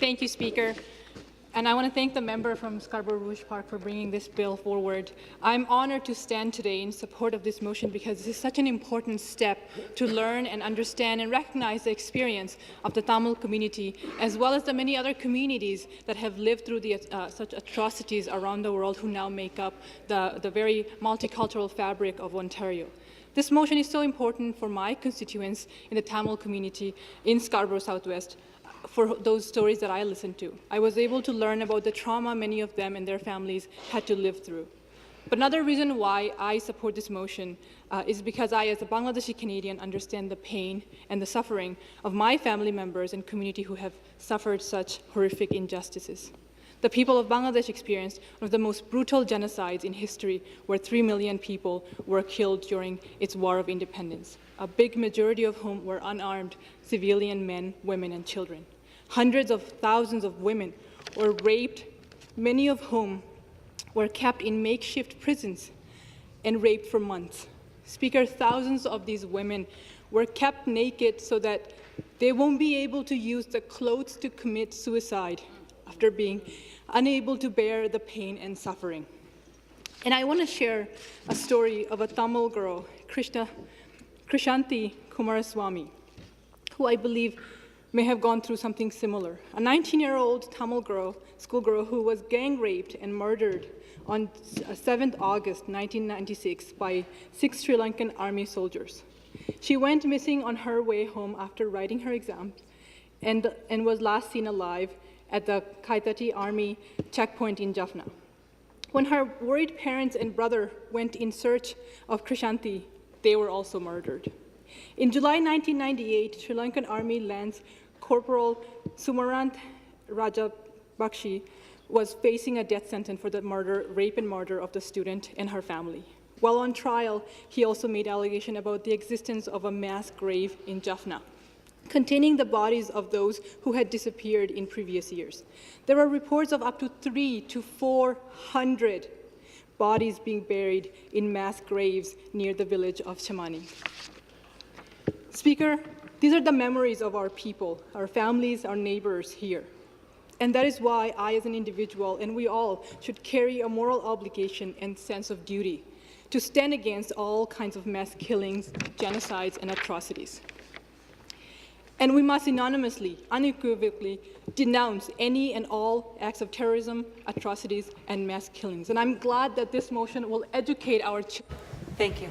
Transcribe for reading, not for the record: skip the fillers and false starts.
Thank you, Speaker. And I want to thank the member from Scarborough Rouge Park for bringing this bill forward. I'm honored to stand today in support of this motion because this is such an important step to learn and understand and recognize the experience of the Tamil community, as well as the many other communities that have lived through such atrocities around the world who now make up the very multicultural fabric of Ontario. This motion is so important for my constituents in the Tamil community in Scarborough Southwest, for those stories that I listened to. I was able to learn about the trauma many of them and their families had to live through. But another reason why I support this motion is because I, as a Bangladeshi Canadian, understand the pain and the suffering of my family members and community who have suffered such horrific injustices. The people of Bangladesh experienced one of the most brutal genocides in history, where 3 million people were killed during its War of Independence, a big majority of whom were unarmed civilian men, women, and children. Hundreds of thousands of women were raped, many of whom were kept in makeshift prisons and raped for months. Speaker, thousands of these women were kept naked so that they won't be able to use the clothes to commit suicide after being unable to bear the pain and suffering. And I want to share a story of a Tamil girl, Krishanti Kumaraswamy, who I believe may have gone through something similar. A 19-year-old Tamil girl, schoolgirl, who was gang raped and murdered on 7th August 1996 by 6 Sri Lankan army soldiers. She went missing on her way home after writing her exams and was last seen alive at the Kaitati Army checkpoint in Jaffna. When her worried parents and brother went in search of Krishanti, they were also murdered. In July 1998, Sri Lankan Army Lance Corporal Sumarant Rajabakshi was facing a death sentence for the rape and murder of the student and her family. While on trial, he also made allegation about the existence of a mass grave in Jaffna, containing the bodies of those who had disappeared in previous years. There were reports of up to 300 to 400 bodies being buried in mass graves near the village of Chamani. Speaker, these are the memories of our people, our families, our neighbors here. And that is why I, as an individual, and we all, should carry a moral obligation and sense of duty to stand against all kinds of mass killings, genocides, and atrocities. And we must unanimously, unequivocally denounce any and all acts of terrorism, atrocities, and mass killings. And I'm glad that this motion will educate our children. Thank you.